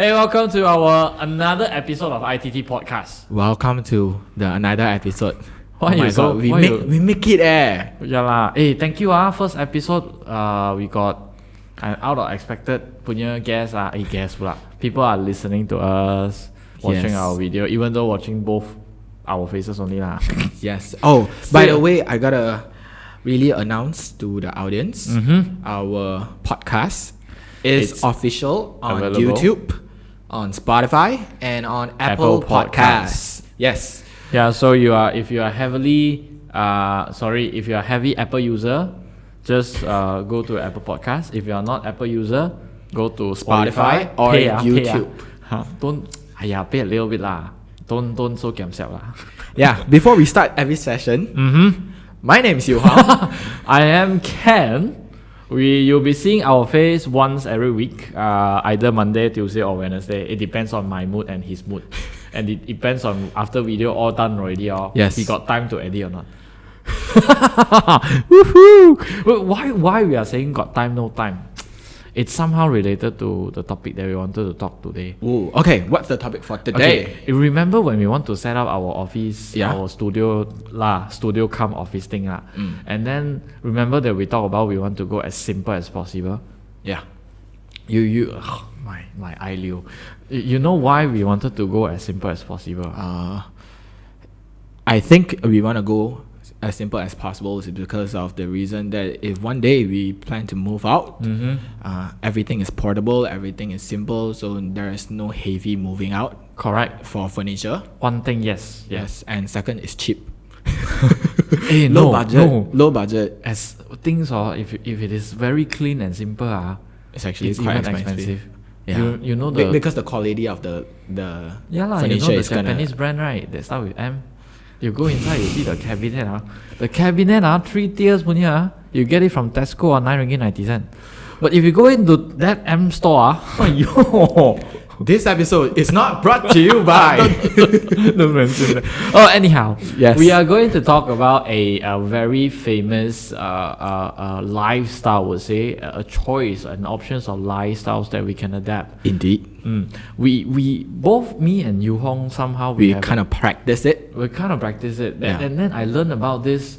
Hey, welcome to our another episode of ITT Podcast. Welcome to the another episode. Why you so? We make it Yeah lah. Hey, thank you First episode, we got an out of expected punya guest guest pula. People are listening to us, watching our video, even though watching both our faces only lah. Yes. Oh, by the way, I gotta really announce to the audience, our podcast is official on available. YouTube, on Spotify, and on Apple Podcasts. Yes. Yeah. So if you are heavy Apple user, just go to Apple Podcasts. If you are not Apple user, go to Spotify or YouTube. Pay a little bit lah. Don't so giam-siap lah. Yeah. Before we start every session, my name is Yu Hong. I am Ken. You'll be seeing our face once every week, either Monday, Tuesday, or Wednesday. It depends on my mood and his mood, and it depends on after video all done already. Yes. He got time to edit or not. Woohoo! Why we are saying got time, no time? It's somehow related to the topic that we wanted to talk today. Ooh, okay, what's the topic for today? Okay, you remember when we want to set up our office, our studio come office thing lah. And then remember that we talked about we want to go as simple as possible. Yeah. My eyelid. You know why we wanted to go as simple as possible? I think we want to go as simple as possible is because of the reason that if one day we plan to move out, everything is portable, everything is simple, so there is no heavy moving out. Correct. For furniture. One thing, yes. And second is cheap. Low budget. As things if it is very clean and simple, it's actually it's quite even expensive. Yeah. You know because the quality of the furniture is Japanese brand, right? That start with M. You go inside, you see the cabinet. The cabinet, 3 tiers punya. You get it from Tesco or 9 ringgit 90 cents. But if you go into that M store, this episode is not brought to you by. Don't mention that. Oh, anyhow, yes, we are going to talk about a very famous lifestyle. Would say a choice and options of lifestyles that we can adapt. Indeed. We both me and Yu Hong somehow we kind of practice it. We kind of practice it, and then I learned about this.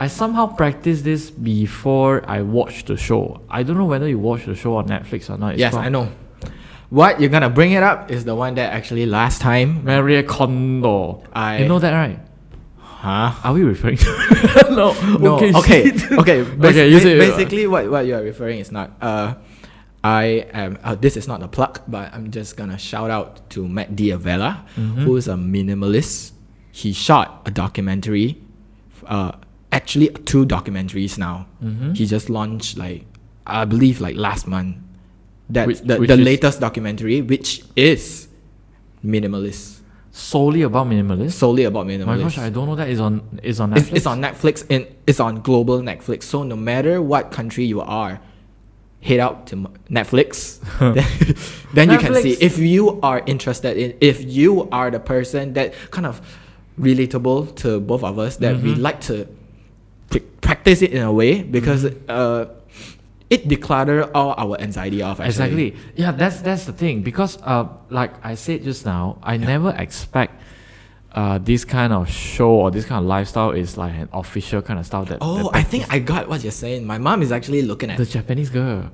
I somehow practiced this before I watched the show. I don't know whether you watched the show on Netflix or not. Yes, I know. What you're gonna bring it up is the one that actually last time Marie Kondo. You know that, right? Huh? Are we referring to No. Okay. Basically, what you are referring is not. I am. This is not a plug, but I'm just gonna shout out to Matt Diavella, who is a minimalist. He shot a documentary. Actually, 2 documentaries now. He just launched I believe last month. That's the latest documentary, which is Minimalist. Solely about Minimalist? My gosh, I don't know that. It's on Netflix? It's on Netflix. It's on global Netflix. So no matter what country you are, head out to Netflix. then you can see. If you are interested if you are the person that kind of relatable to both of us, that we like to practice it in a way because it declutter all our anxiety off. Actually. Exactly. Yeah, that's the thing. Because like I said just now, I never expect this kind of show or this kind of lifestyle is like an official kind of style that. I think I got what you're saying. My mom is actually looking at the Japanese girl.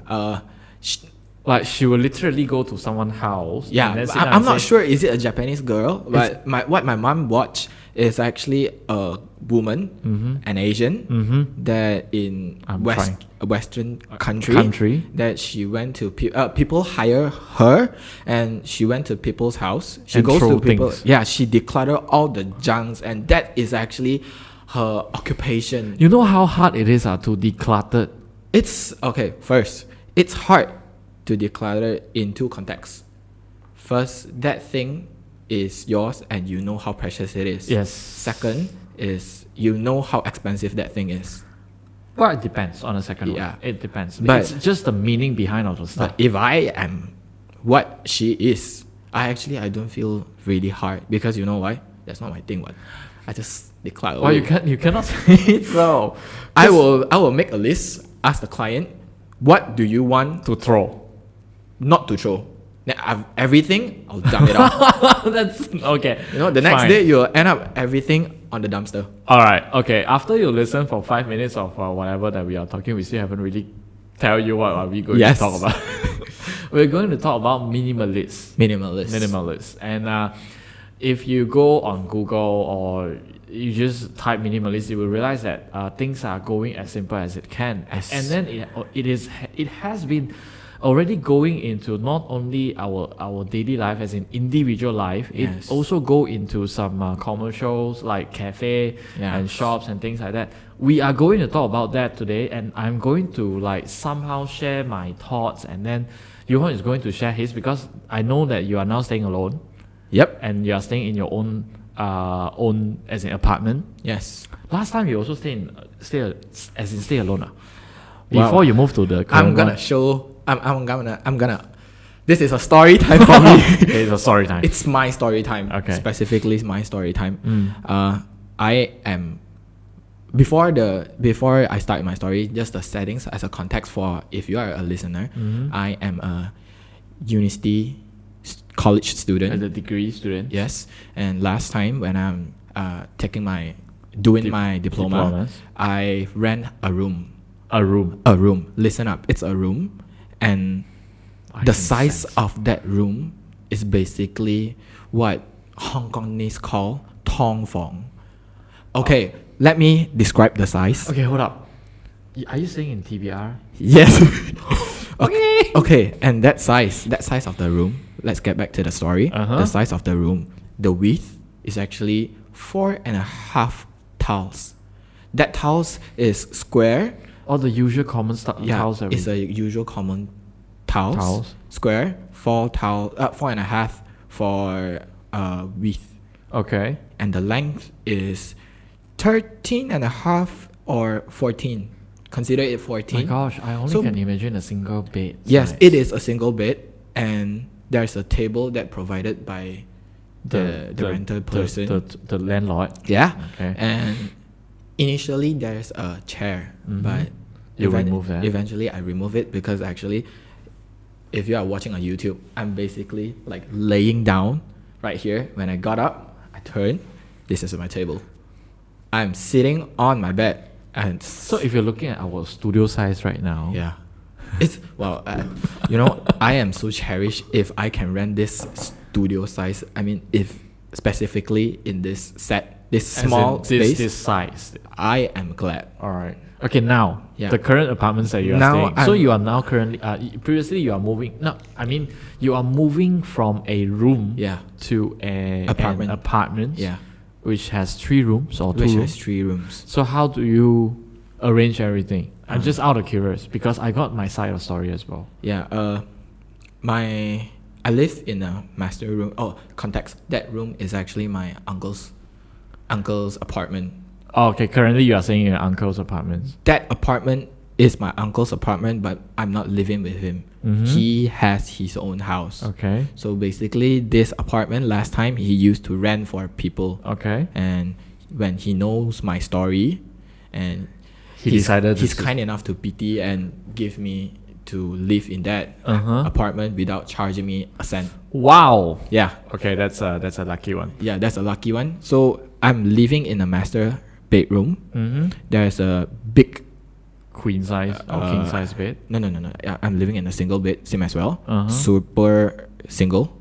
She will literally go to someone's house. Yeah, I'm not sure is it a Japanese girl, but what my mom watched is actually a woman, an Asian, that in a Western country that she went to people hire her, and she went to people's house. She goes to people. Things. Yeah, she declutter all the junks, and that is actually her occupation. You know how hard it is to declutter. It's okay. First, it's hard to declutter in 2 contexts. First, that thing is yours and you know how precious it is. Yes. Second is you know how expensive that thing is. Well, it depends on the second one. It depends. But it's just the meaning behind all the stuff. But if I am what she is, I don't feel really hard because you know why? That's not my thing. What? I just declare. Well, you cannot say it so. I will make a list. Ask the client, what do you want to throw? Not to throw. Everything, I'll dump it off. That's okay. You know, the next Fine. day you'll end up everything on the dumpster. All right. Okay. After you listen for 5 minutes of whatever that we are talking, we still haven't really tell you what are we going to talk about. We're going to talk about minimalist. And if you go on Google or you just type minimalist, you will realize that things are going as simple as it can. Yes. And then it has been already going into not only our daily life as in individual life, Yes. it also go into some commercials like cafe Yeah. and shops and things like that. We are going to talk about that today, and I'm going to like somehow share my thoughts, and then Yuhon is going to share his, because I know that you are now staying alone Yep. and you are staying in your own as an apartment. Yes. Last time you also stay alone. Wow. Before you move to the current I'm gonna one. show. I'm gonna. This is a story time for me. Okay, it's a story time. It's my story time. Okay. Specifically, it's my story time. I am. Before I start my story, just the settings as a context for if you are a listener. I am a university college student. As a degree student. Yes, and last time when I'm taking my my diploma, Diplomas. I rent a room. A room. A room. Listen up, it's a room, and I the can size sense. of that room is basically what Hong Kongese call tong fong. Okay, let me describe the size. Okay, hold up. Are you staying in TBR? Yes. Okay. Okay, and that size of the room. Let's get back to the story. The size of the room, the width is actually 4.5 tiles. That tiles is square. All the usual common tiles that It's a usual common tiles. Tiles. Square, 4.5 for width, Okay. and the length is 13.5 or 14. Consider it 14. My gosh, I only So- can imagine a single bed. Yes, size. it is a single bed, and there's a table that provided by the rental person. The landlord. Yeah. Okay. And initially there's a chair, but You remove that? Eventually I remove it because actually, if you are watching on YouTube, I'm basically like laying down right here. When I got up, I turned. This is my table. I'm sitting on my bed, and So if you're looking at our studio size right now, yeah, it's well, I am so cherished if I can rent this studio size. I mean, if specifically in this as in small space, this size. I am glad. All right. Okay, now Yeah. the current apartments that you are Now staying. So I'm- you are now currently. Previously, you are moving. No, I mean you are moving from a room. Yeah. To an Apartment. apartment. Yeah, Which has 3 rooms or 2 which rooms. has 3 rooms. So how do you arrange everything? I'm just out of curious because I got my side of story as well. Yeah, I live in a master room. Oh, context. That room is actually my uncle's apartment. Oh, okay, currently you are staying in your uncle's apartments. That apartment is my uncle's apartment, but I'm not living with him. Mhm. He has his own house. Okay. So basically, this apartment last time he used to rent for people, Okay. and when he knows my story, and He decided to he's s- kind enough to pity and give me to live in that Uh-huh. apartment without charging me a cent. Wow. Yeah, Okay, that's a lucky one. yeah, that's a lucky one. So I'm living in a master bedroom. Mm-hmm. There's a big Queen size or king size bed. no. Yeah, I'm living in a single bed, same as well. Uh-huh. Super single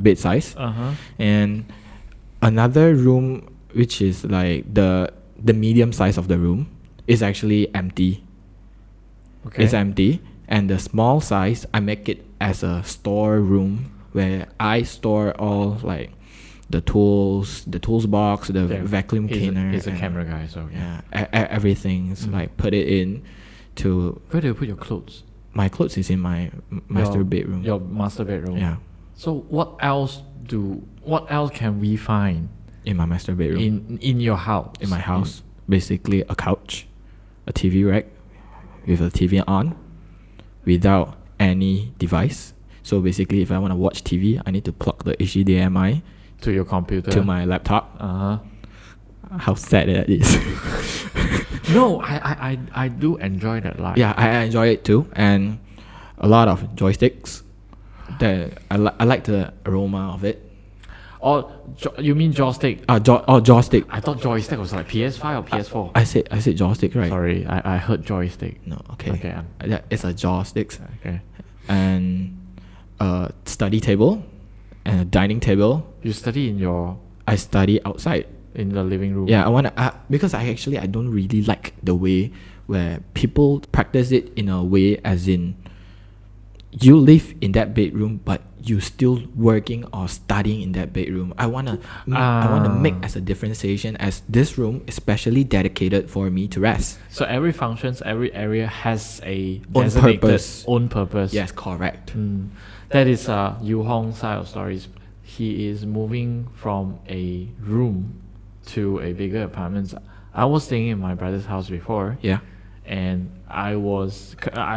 bed size. Uh-huh. And another room which is like the medium size of the room is actually empty. Okay. It's empty, and the small size I make it as a store room where I store all like the tools box, the Yeah. vacuum cleaner. He's a and camera guy, so yeah, everything's like put it in to Where do you put your clothes? my clothes is in my master Your- bedroom. Your master bedroom. Yeah, So what else can we find in my master bedroom. in your house? In my house, basically a couch, a TV rack with a TV on without any device. So basically, if I want to watch TV, I need to plug the HDMI To your computer. to my laptop. Uh-huh. How sad that is. No, I do enjoy that life. Yeah, I enjoy it too, and a lot of joysticks. I like the aroma of it. Or you mean joystick? Joystick. I thought joystick was like PS5 or PS4. I said joystick, right? Sorry, I heard joystick. No, okay. Okay. Yeah, it's a joystick. Okay. And a study table and a dining table. You study I study outside. in the living room. Yeah, because I don't really like the way where people practice it in a way as in you live in that bedroom but you still working or studying in that bedroom. I wanna make as a differentiation as this room is specially dedicated for me to rest. So every functions, every area has a Own designated purpose. own purpose. Yes, correct. That is Yu Hong's side of stories. He is moving from a room to a bigger apartment. I was staying in my brother's house before. Yeah. And I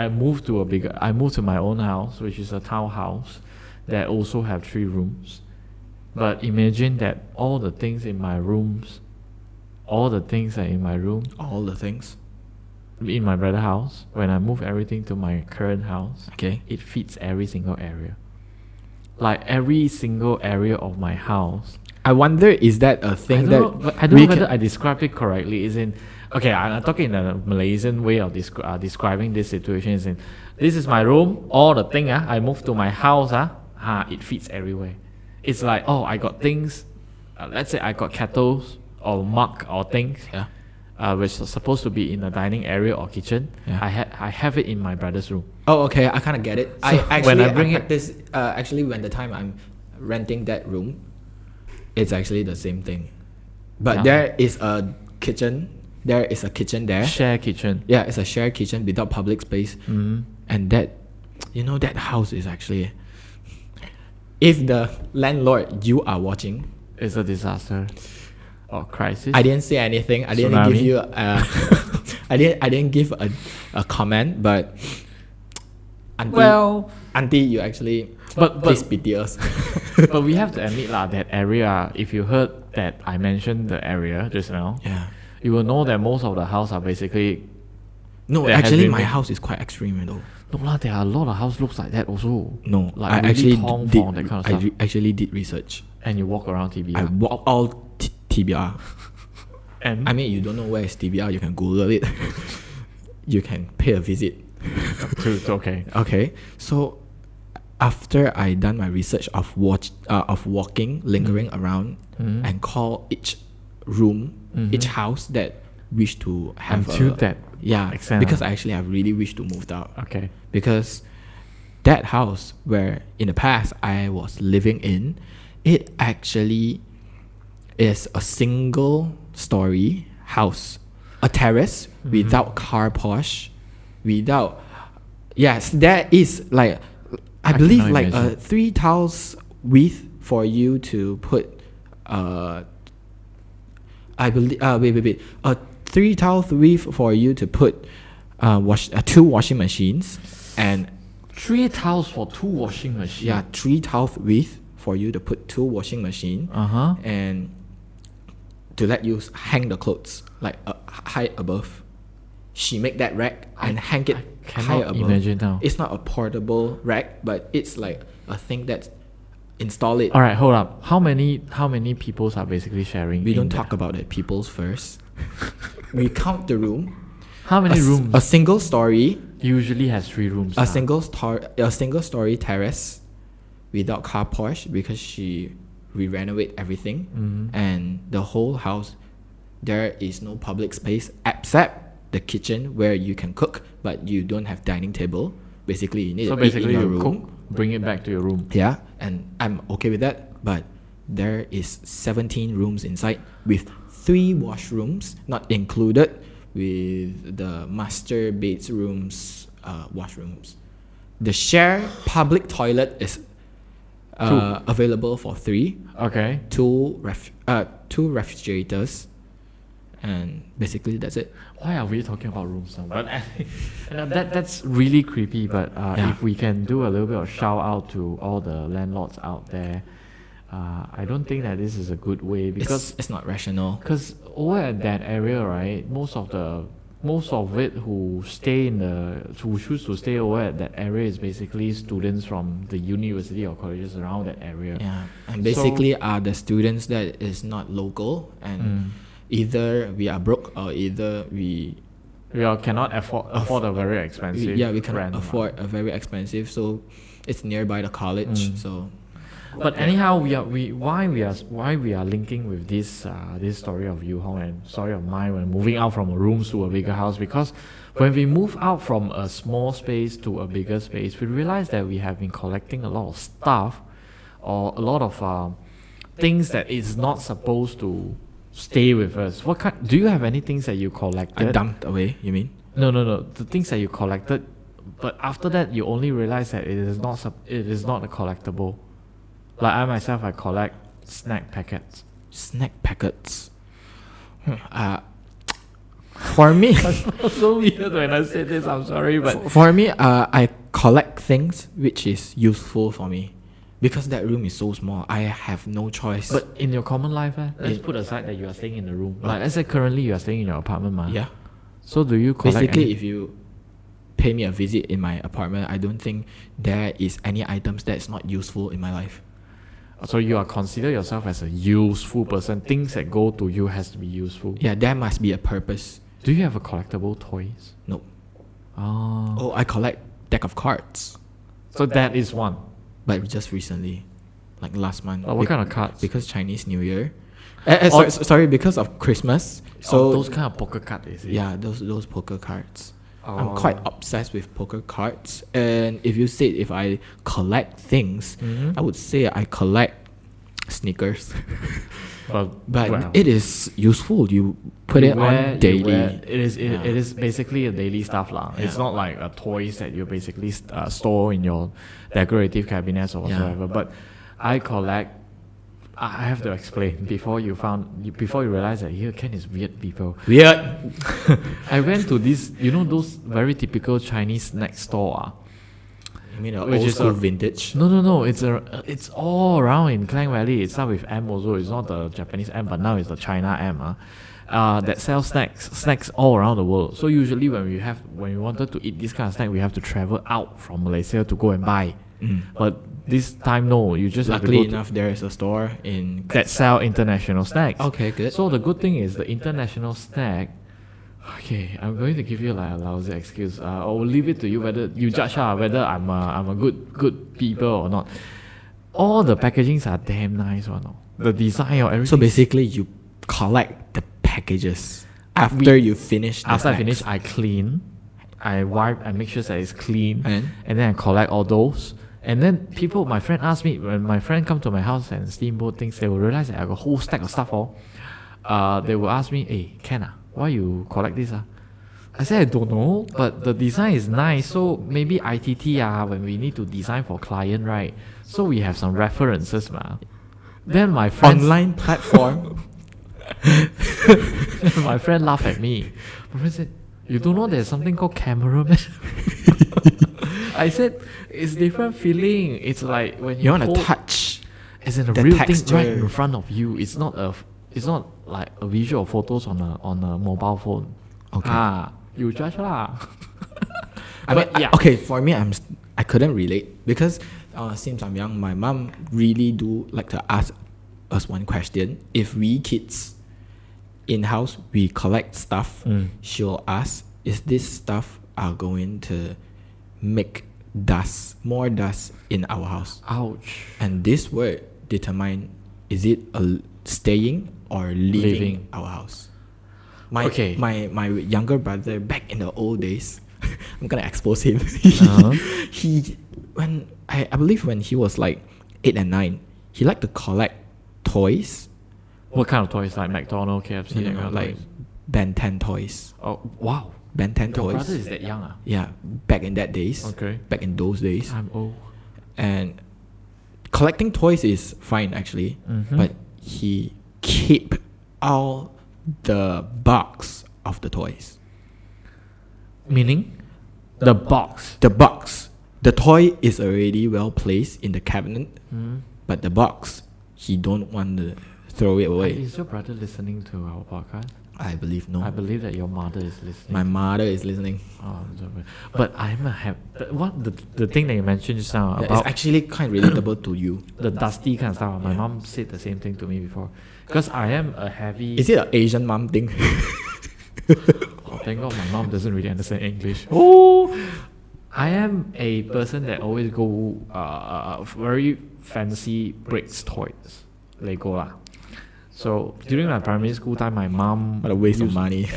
moved to my own house, which is a townhouse that also have 3 rooms. But imagine that all the things in my rooms, all the things are in my room, All the things. in my brother's house. When I move everything to my current house, Okay. it fits every single area. Like every single area of my house. I wonder, is that a thing I don't know we whether can- I described it correctly. Is in okay. I'm talking in a Malaysian way of describing this situation. Is in this is my room. All the thing I moved to my house it fits everywhere. It's like I got things. Let's say I got kettles or mug or things. Yeah. Which is supposed to be in the dining area or kitchen. Yeah. I have it in my brother's room. Oh, okay. I kind of get it. When the time I'm renting that room, it's actually the same thing. But Yeah. there is a kitchen. There is a kitchen there. Share kitchen. Yeah, it's a shared kitchen without public space. And that house is actually. If the landlord you are watching, It's a disaster or crisis. I didn't say anything. I didn't give Tsunami? you. I didn't give a comment, but. Auntie, you actually. But Please pity us. but we have to admit that area. If you heard that I mentioned the area just now, Yeah. you will know that most of the house are basically. No, There has actually, been my been- house is quite extreme, though. No lah, there are a lot of house looks like that also. No, Like I really actually tall did. form, that kind of stuff. Actually did research. And you walk around TBR. I walk all TBR. and I mean, you don't know where is TBR, you can Google it. You can pay a visit. okay. Okay, so after I done my research of walking, lingering around, and call each room, each house that wish to have Until that extent, because I really wish to move out. Okay. Because that house where in the past I was living in, it actually is a single story house, a terrace without car porch, without. Yes, there is like I believe cannot like imagine. 3 tiles width for you to put. I believe. Wait. 3 tiles width for you to put 2 washing machines and 3 tiles for 2 washing machines. yeah 3 tiles width for you to put 2 washing machine and to let you hang the clothes like high above. She make that rack and hang it cannot high above. imagine now. It's not a portable rack, but it's like a thing that's install it. All right, hold up. How many peoples are basically sharing? We in don't that? talk about the peoples first. We count the room. How many rooms? A single story. Usually has 3 rooms. A single story terrace without car porch because we renovate everything and the whole house there is no public space except the kitchen where you can cook but you don't have dining table. Basically you need So to eat basically in your you room. cook, bring it back to your room. Yeah, and I'm okay with that, but there is 17 rooms inside with 3 washrooms not included with the master bedrooms, washrooms. The shared public toilet is available for 3. Okay. 2 refrigerators, and basically that's it. Why are we talking about rooms now? But that's really creepy. But if we can do a little bit of shout out to all the landlords out there, I don't think that this is a good way because It's not rational. over at that area, right, most of the most of it who choose to stay over at that area is basically students from the university or colleges around that area. Yeah, and basically are the students that is not local, and either we are broke or either we cannot afford a very expensive we cannot rent, afford a very expensive, so it's nearby the college. So but anyhow, why we are linking with this story of Yu Hong and story of mine when moving out from a room to a bigger house, because when we move out from a small space to a bigger space, we realize that we have been collecting a lot of stuff or a lot of things that is not supposed to stay with us. What kind? Do you have any things that you collected? dumped away, you mean? No. The things that you collected, but after that you only realize that it is not a collectible. Like I myself, I collect snack packets. Snack packets. For me, So weird when I say this. I'm sorry, but for me, I collect things which is useful for me, because that room is so small. I have no choice. but in your common life, let's put aside that you are staying in a room. Like let's say currently you are staying in your apartment, ma. yeah, So do you collect? basically, if you pay me a visit in my apartment, I don't think there is any items that's not useful in my life. So you are consider yourself as a useful person. Things that go to you has to be useful. Yeah, there must be a purpose. Do you have a collectible toys? No. Oh. Oh, I collect deck of cards, So that is one. but just recently, like last month. What kind of cards? Because Chinese New Year. Sorry, because of Christmas. So So those kind of poker cards, is it? yeah, those poker cards. Oh. I'm quite obsessed with poker cards, and if you say if I collect things, Mhm. I would say I collect sneakers. But But it is useful. You put it on daily. It is basically a daily stuff lah. It's Yeah. not like a toys that you basically store in your decorative cabinets or whatsoever. But I collect. I have to explain before you realize that here Ken is weird people. Weird. I went to this, those very typical Chinese snack store. You mean Which old is school a- vintage? No. It's all around in Klang Valley. It starts with M also. It's not the Japanese M, but now it's the China M. That sells snacks all around the world. So usually when we wanted to eat this kind of snack, we have to travel out from Malaysia to go and buy. But this time no, you just have to Luckily go enough, there is a store in. that sell international snacks. Okay, good. So the good thing is the international snack. Okay, I'm going to give you like a lousy excuse. I will leave it to you whether you judge whether I'm a good people or not. All the packagings are damn nice one. The design or everything. So basically, you collect the packages after you finish. After I finish, I clean, I wipe, I make sure that it's clean, And then I collect all those. And then my friend asked me, when my friend come to my house and steamboat things, they will realize that I got a whole stack of stuff. They will ask me, hey, Ken, why you collect this? I said, I don't know, but the design is nice. So maybe ITT, when we need to design for client, right? So we have some references, ma. Then my friend online platform. my friend laughed at me. My friend said, you don't know there's something called camera, man? I said, it's different feeling. It's like when You want to hold- touch. As in a the real texture. thing right in front of you. It's not like a visual photos on a mobile phone. Okay. You judge lah. I mean, okay. For me, I couldn't relate because since I'm young, my mom really do like to ask us one question. If we kids in house we collect stuff, she'll ask, "Is this stuff are going to make more dust in our house?" Ouch. And this word determine is it staying or leaving our house. My younger brother back in the old days, I'm gonna expose him. I believe when he was like 8 and 9, he liked to collect toys. What kind of toys? Like McDonald's, KFC, that kind of like toys? Ben 10 toys. Oh wow. Ben 10 Your toys. brother is that young Yeah, back in that days. Okay. Back in those days. I'm old. And collecting toys is fine actually, but he keep all the box of the toys. Meaning? The box. The box. The toy is already well placed in the cabinet, but the box, he don't want to throw it away. Is your brother listening to our podcast? I believe no. I believe that your mother is listening. My mother is listening. Oh, but I'm a the thing that you mentioned just now Yeah, about it's actually kind of relatable to you. the dusty kind of stuff. My mom said the same thing to me before. Because I am a heavy... Is it an Asian mom thing? Oh, thank God my mom doesn't really understand English. Oh, I am a person that always go very fancy bricks toys, Lego lah. So during my primary school time, my mom... What a waste of money.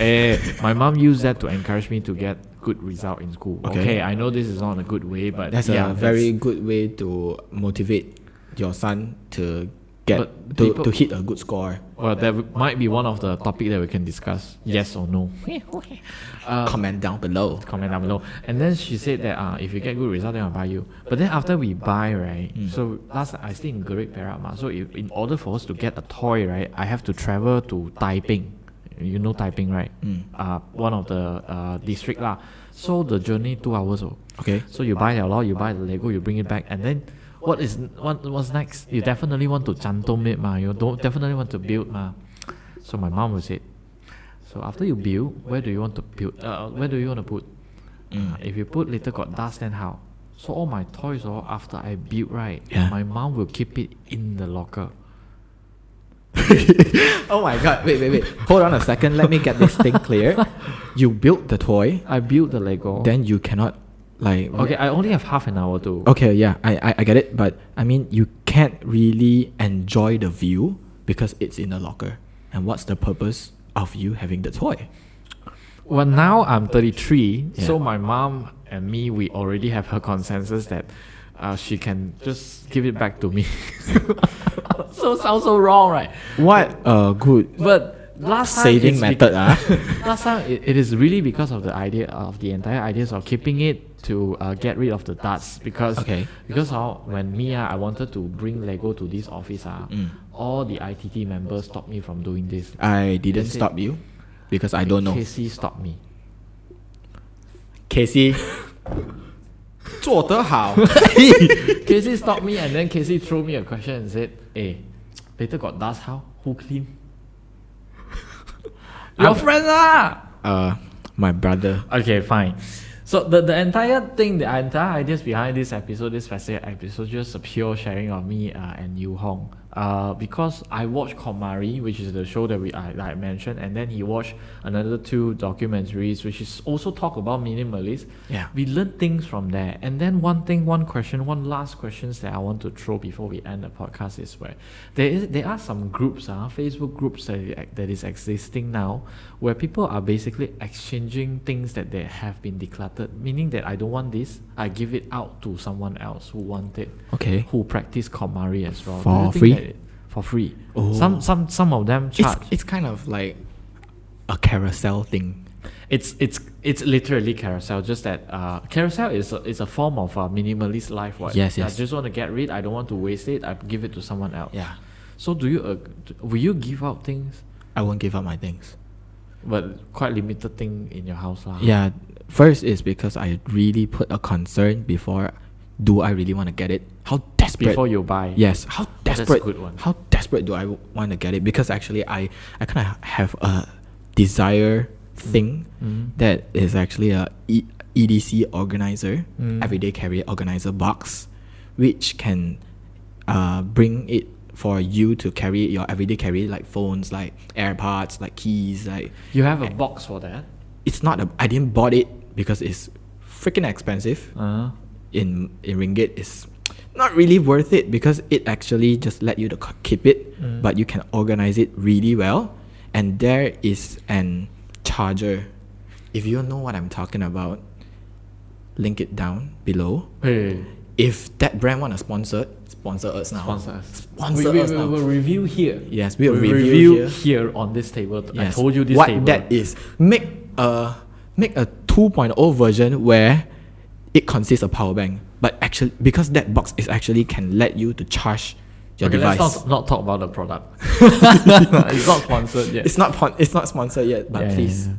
My mom used that to encourage me to get good result in school. Okay, I know this is not a good way, but that's a very good way to motivate your son to get to hit a good score. Well, that might be one of the topic that we can discuss. Yes or no. Comment down below. Comment down below. And then she said that if you get good result, then I'll buy you. But then after we buy, right? So last I stay in Gerik Perak ma. So in order for us to get a toy, right, I have to travel to Taiping. You know Taiping, right? One of the district lah. So the journey 2 hours. Okay. So you buy the you buy the Lego, you bring it back, and then what's next? You definitely want to chantom it ma. You don't definitely want to build ma. So my mom would say, so after you build, where do you want to build? Where do you want to put? If you put later got dust, then how? So all my toys, after I build, right, my mom will keep it in the locker. Oh my god, wait. Hold on a second, let me get this thing clear. You built the toy. I built the Lego. Then you cannot okay, I only have half an hour to... Okay, yeah, I get it. But I mean, you can't really enjoy the view because it's in the locker. And what's the purpose of you having the toy? Well, now I'm 33, so my mom and me, we already have a consensus that she can just give it back to me. So sounds so wrong, right? What a good last time saving method. Last time it is really because of the entire ideas of keeping it to get rid of the dust because when I wanted to bring Lego to this office all the ITT members stopped me from doing this. I didn't stop you because I don't know. Casey stopped me. Casey 做得好. Casey stopped me and then Casey threw me a question and said, hey, later got dust how? Who clean? Your friend lah! My brother. Okay, fine. So the entire thing, the entire ideas behind this episode, this specific episode, just a pure sharing of me and Yu Hong. Because I watched Komari, which is the show that I mentioned, and then he watched another 2 documentaries, which is also talk about minimalist. Yeah. We learned things from there. And then one last questions that I want to throw before we end the podcast is where there are some groups, Facebook groups that is existing now, where people are basically exchanging things that they have been decluttered, meaning that I don't want this, I give it out to someone else who want it. Okay. Who practice KonMari as well. For free? For free. Oh. Some of them charge. It's kind of like a carousel thing. It's literally carousel. Just that carousel is a form of minimalist life. Right? Yes. I just want to get rid. I don't want to waste it. I give it to someone else. Yeah. So will you give out things? I won't give up my things. But quite limited thing in your house lah. Yeah. First is because I really put a concern before. Do I really want to get it? How desperate? Before you buy. Yes. How desperate? That's a good one. How desperate do I want to get it? Because actually, I kind of have a desire thing that is actually a EDC organizer, everyday carry organizer box, which can bring it for you to carry your everyday carry, like phones, like AirPods, like keys, like. You have a box for that? It's not I didn't bought it because it's freaking expensive. In ringgit, it's not really worth it because it actually just let you to keep it, but you can organize it really well. And there is an charger. If you know what I'm talking about, link it down below. Hey. If that brand want to sponsor us now. Sponsor us now. We'll review here. Yes, we'll review here on this table. Yes. I told you this what table. What that is. Make a 2.0 version where it consists of power bank, but actually because that box is actually can let you to charge your device. Let's not talk about the product. It's not sponsored yet. It's not sponsored yet, but please. Yeah.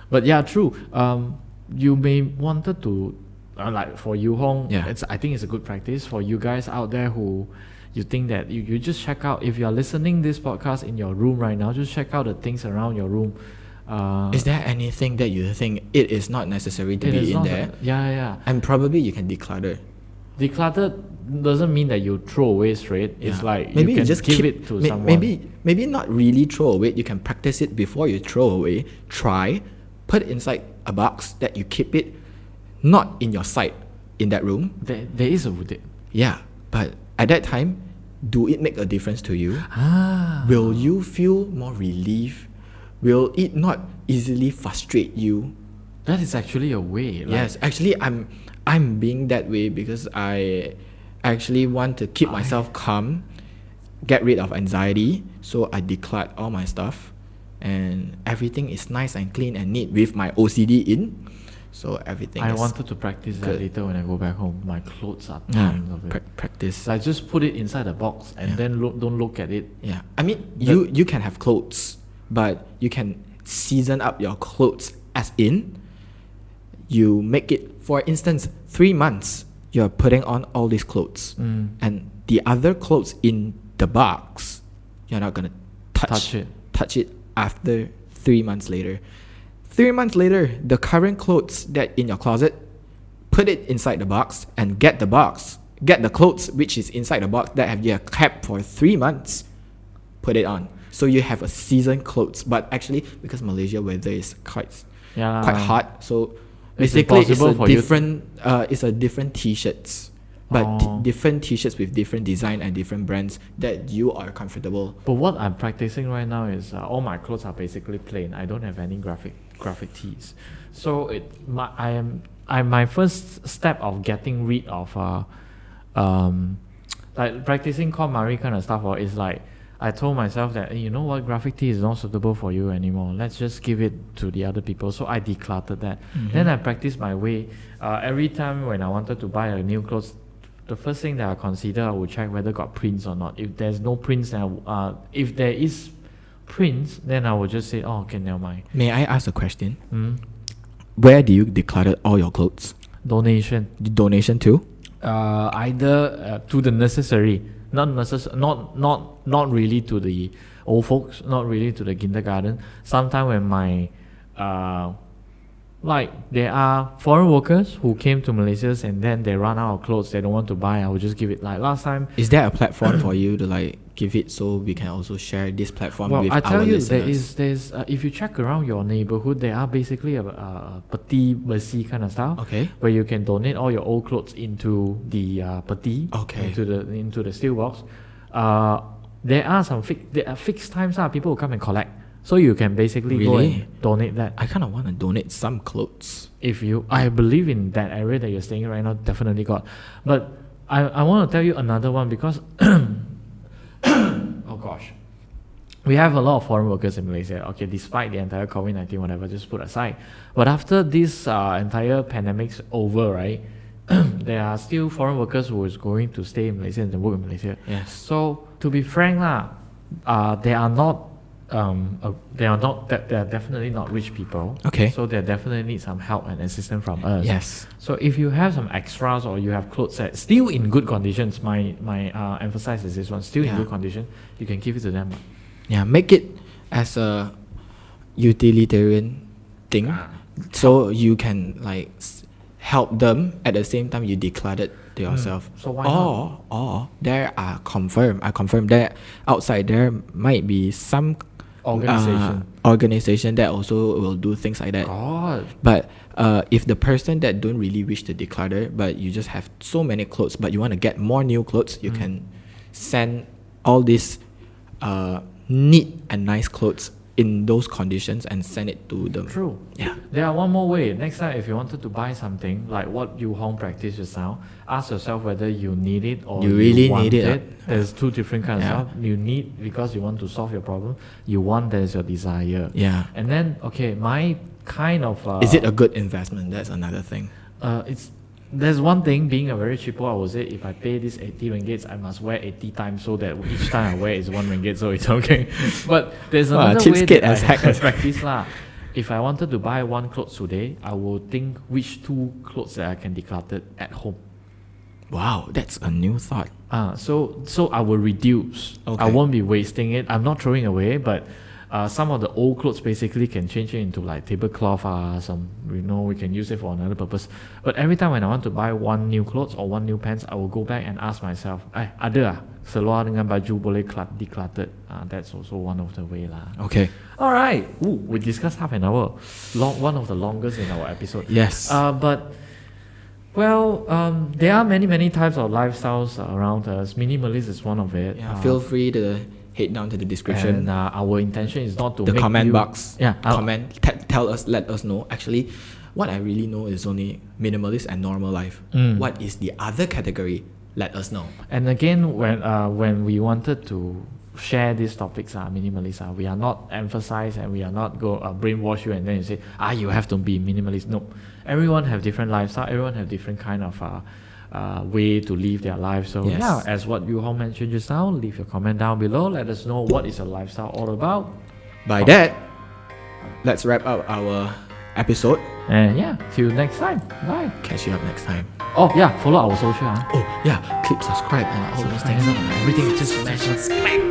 But yeah, true. You may wanted to like for Yu Hong. Yeah. I think it's a good practice for you guys out there who you think that you just check out. If you are listening this podcast in your room right now, just check out the things around your room. Is there anything that you think it is not necessary to be in there? Yeah. And probably you can declutter. Declutter doesn't mean that you throw away straight. It's like maybe you can just give it to someone. Maybe not really throw away. You can practice it before you throw away. Try, put it inside a box that you keep it, not in your sight in that room. There is a wood. Yeah, but at that time, do it make a difference to you? Will you feel more relief? Will it not easily frustrate you? That is actually a way. Yes, actually, I'm being that way because I actually want to keep myself calm, get rid of anxiety. So I declutter all my stuff, and everything is nice and clean and neat with my OCD in. So everything. I wanted to practice that later when I go back home. My clothes are tons of it. Practice. I just put it inside a box and then don't look at it. Yeah, I mean, you can have clothes, but you can season up your clothes as in you make it, for instance, 3 months you're putting on all these clothes, and the other clothes in the box you're not gonna touch it after 3 months later. 3 months later, the current clothes that in your closet, put it inside the box and get the clothes which is inside the box that have you kept for 3 months, put it on. So you have a season clothes, but actually because Malaysia weather is quite hot, so basically it's a different t-shirts, but different t-shirts with different design and different brands that you are comfortable. But what I'm practicing right now is all my clothes are basically plain. I don't have any graphic tees. So my first step of getting rid of like practicing KonMari kind of stuff is like I told myself that you know what, graphic tee is not suitable for you anymore. Let's just give it to the other people. So I decluttered that. Then I practiced my way. Every time when I wanted to buy a new clothes, the first thing that I consider, I will check whether got prints or not. If there's no prints, then if there is prints, then I will just say, oh, okay, never mind. May I ask a question? Where do you declutter all your clothes? Donation. Donation to? Either to the necessary, not really to the old folks, not really to the kindergarten. Sometimes when my like there are foreign workers who came to Malaysia and then they run out of clothes, they don't want to buy, I will just give it. Like last time, is there a platform for you to like give it so we can also share this platform with I tell our you, listeners? there's if you check around your neighborhood, there are basically a peti besi kind of style, where you can donate all your old clothes into the peti, into the steel box. There are some fixed times people will come and collect. So you can basically go and donate that. I kind of want to donate some clothes. I believe in that area that you're staying in right now, definitely got. But I want to tell you another one because, oh gosh, we have a lot of foreign workers in Malaysia. Okay, despite the entire COVID-19, whatever, just put aside. But after this entire pandemic's over, right, there are still foreign workers who is going to stay in Malaysia and work in Malaysia. Yes. So to be frank, they are definitely not rich people. Okay. So they definitely need some help and assistance from us. Yes. So if you have some extras or you have clothes that still in good conditions, my emphasis is this one, still in good condition, you can give it to them. Yeah, make it as a utilitarian thing, so you can like help them at the same time you declare it to yourself. So why not? Or there are I confirm that outside there might be some organization that also will do things like that. God. But if the person that don't really wish to declutter, but you just have so many clothes, but you want to get more new clothes, you can send all these neat and nice clothes in those conditions and send it to them. True. Yeah. There are one more way. Next time, if you wanted to buy something like what you home practice just now, ask yourself whether you need it or you really want need it. There's two different kinds of stuff. You need because you want to solve your problem. You want that is your desire. Yeah. And then my kind of is it a good investment? That's another thing. There's one thing, being a very cheapo, I would say if I pay this 80 ringgit, I must wear 80 times so that each time I wear is 1 ringgit, so it's okay. But there's another way that I practice lah. If I wanted to buy one clothes today, I will think which 2 clothes that I can declutter at home. Wow, that's a new thought. So I will reduce. Okay. I won't be wasting it. I'm not throwing away, but some of the old clothes basically can change it into like tablecloth, some, we can use it for another purpose. But every time when I want to buy one new clothes or one new pants, I will go back and ask myself, ada seluar dengan baju boleh decluttered? That's also one of the way lah. Okay. Alright. We discussed half an hour. One of the longest in our episode. Yes. But there are many types of lifestyles around us. Minimalist is one of it. Yeah, feel free to head down to the description. And our intention is not to the make comment box. Yeah, comment. Tell us, let us know. Actually, what I really know is only minimalist and normal life. What is the other category? Let us know. And again, when we wanted to share these topics, minimalist, we are not emphasize and we are not go brainwash you and then you say, you have to be minimalist. No, everyone have different lifestyle. Everyone have different kind of way to live their life. So yes. As what you all mentioned just now, leave your comment down below. Let us know what is your lifestyle all about. By that, let's wrap up our episode. And see you next time. Bye. Catch you up next time. Oh yeah, follow our social. Click subscribe and all those things. Everything just smash.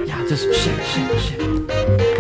Yeah, just share.